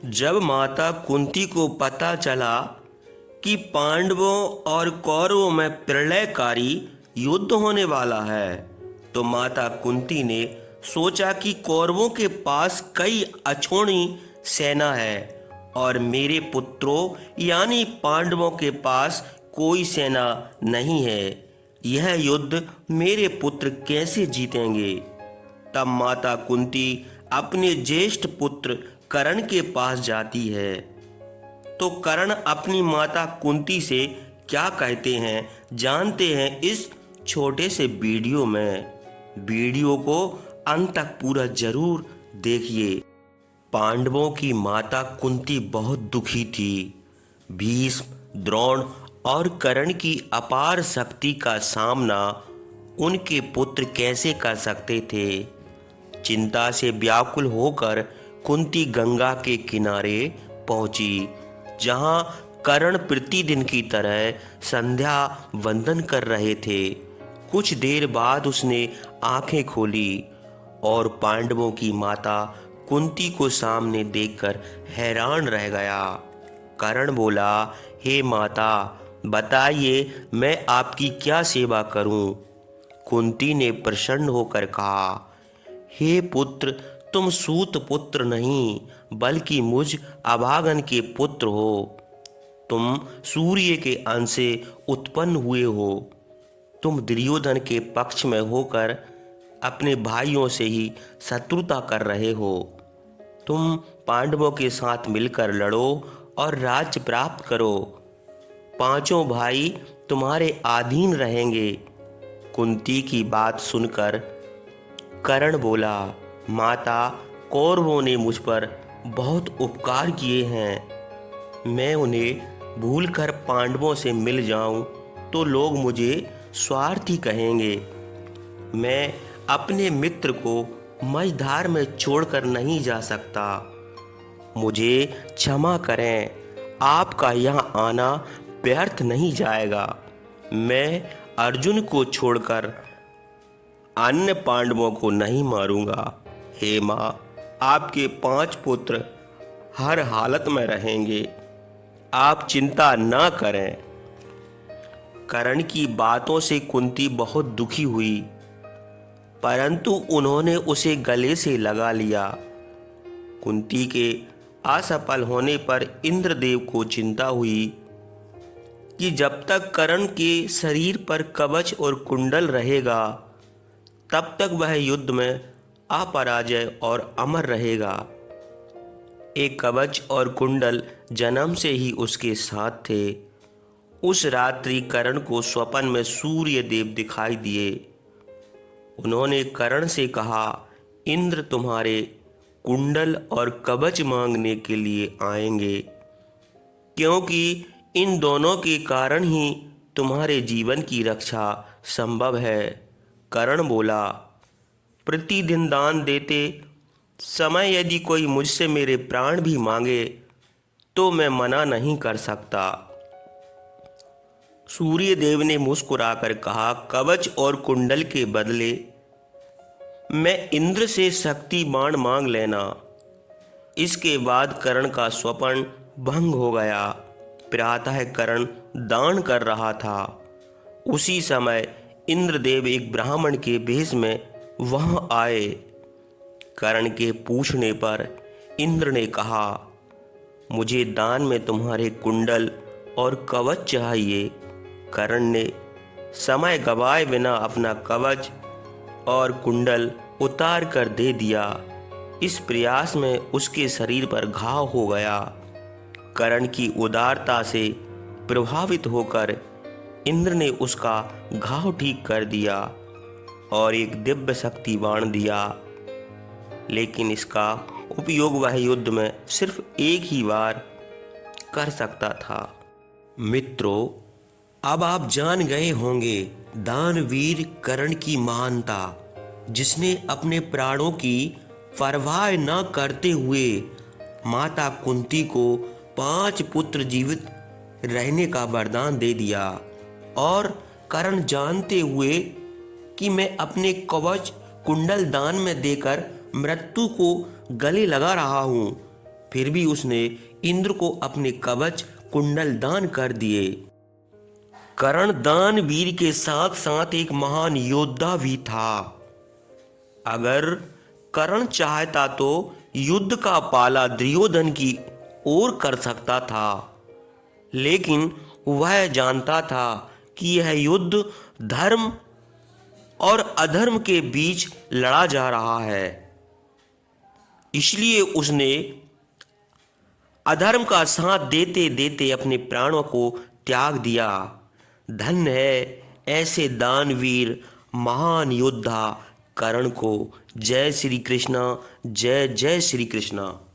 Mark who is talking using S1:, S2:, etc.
S1: जब माता कुंती को पता चला कि पांडवों और कौरवों में प्रलयकारी युद्ध होने वाला है, तो माता कुंती ने सोचा कि कौरवों के पास कई अछूती सेना है और मेरे पुत्रों यानी पांडवों के पास कोई सेना नहीं है। यह युद्ध मेरे पुत्र कैसे जीतेंगे? तब माता कुंती अपने ज्येष्ठ पुत्र कर्ण के पास जाती है। तो कर्ण अपनी माता कुंती से क्या कहते हैं जानते हैं इस छोटे से वीडियो में। वीडियो को अंत तक पूरा जरूर देखिए। पांडवों की माता कुंती बहुत दुखी थी। भीष्म, द्रोण और कर्ण की अपार शक्ति का सामना उनके पुत्र कैसे कर सकते थे? चिंता से व्याकुल होकर कुंती गंगा के किनारे पहुंची, जहां कर्ण प्रतिदिन की तरह संध्या वंदन कर रहे थे। कुछ देर बाद उसने आंखें खोली और पांडवों की माता कुंती को सामने देखकर हैरान रह गया। कर्ण बोला, हे माता, बताइए मैं आपकी क्या सेवा करूं? कुंती ने प्रसन्न होकर कहा, हे पुत्र, तुम सूत पुत्र नहीं बल्कि मुझ अभागन के पुत्र हो। तुम सूर्य के अंश से उत्पन्न हुए हो। तुम दुर्योधन के पक्ष में होकर अपने भाइयों से ही शत्रुता कर रहे हो। तुम पांडवों के साथ मिलकर लड़ो और राज्य प्राप्त करो। पांचों भाई तुम्हारे अधीन रहेंगे। कुंती की बात सुनकर कर्ण बोला, माता, कौरवों ने मुझ पर बहुत उपकार किए हैं। मैं उन्हें भूलकर पांडवों से मिल जाऊं तो लोग मुझे स्वार्थी कहेंगे। मैं अपने मित्र को मझधार में छोड़कर नहीं जा सकता। मुझे क्षमा करें, आपका यहाँ आना व्यर्थ नहीं जाएगा। मैं अर्जुन को छोड़कर अन्य पांडवों को नहीं मारूंगा। हे माँ, आपके 5 पुत्र हर हालत में रहेंगे, आप चिंता ना करें। कर्ण की बातों से कुंती बहुत दुखी हुई, परंतु उन्होंने उसे गले से लगा लिया। कुंती के असफल होने पर इंद्रदेव को चिंता हुई कि जब तक कर्ण के शरीर पर कवच और कुंडल रहेगा तब तक वह युद्ध में अपराजय और अमर रहेगा। एक कवच और कुंडल जन्म से ही उसके साथ थे। उस रात्रि कर्ण को स्वप्न में सूर्य देव दिखाई दिए। उन्होंने कर्ण से कहा, इंद्र तुम्हारे कुंडल और कवच मांगने के लिए आएंगे, क्योंकि इन दोनों के कारण ही तुम्हारे जीवन की रक्षा संभव है। कर्ण बोला, प्रतिदिन दान देते समय यदि कोई मुझसे मेरे प्राण भी मांगे तो मैं मना नहीं कर सकता। सूर्य देव ने मुस्कुराकर कहा, कवच और कुंडल के बदले मैं इंद्र से शक्ति बाण मांग लेना। इसके बाद कर्ण का स्वप्न भंग हो गया। प्रातः कर्ण दान कर रहा था। उसी समय इंद्रदेव एक ब्राह्मण के भेष में वहां आए। कर्ण के पूछने पर इंद्र ने कहा, मुझे दान में तुम्हारे कुंडल और कवच चाहिए। कर्ण ने समय गवाए बिना अपना कवच और कुंडल उतार कर दे दिया। इस प्रयास में उसके शरीर पर घाव हो गया। कर्ण की उदारता से प्रभावित होकर इंद्र ने उसका घाव ठीक कर दिया और एक दिव्य शक्ति बाण दिया, लेकिन इसका उपयोग वह युद्ध में सिर्फ एक ही बार कर सकता था। मित्रों, अब आप जान गए होंगे दानवीर कर्ण की महानता, जिसने अपने प्राणों की परवाह न करते हुए माता कुंती को 5 पुत्र जीवित रहने का वरदान दे दिया। और कर्ण जानते हुए कि मैं अपने कवच कुंडल दान में देकर मृत्यु को गले लगा रहा हूँ, फिर भी उसने इंद्र को अपने कवच कुंडल दान कर दिए। कर्ण दानवीर के साथ साथ एक महान योद्धा भी था। अगर कर्ण चाहता तो युद्ध का पाला दुर्योधन की ओर कर सकता था, लेकिन वह जानता था कि यह युद्ध धर्म और अधर्म के बीच लड़ा जा रहा है। इसलिए उसने अधर्म का साथ देते देते अपने प्राणों को त्याग दिया। धन्य है ऐसे दानवीर महान योद्धा कर्ण को। जय श्री कृष्णा, जय जय श्री कृष्णा।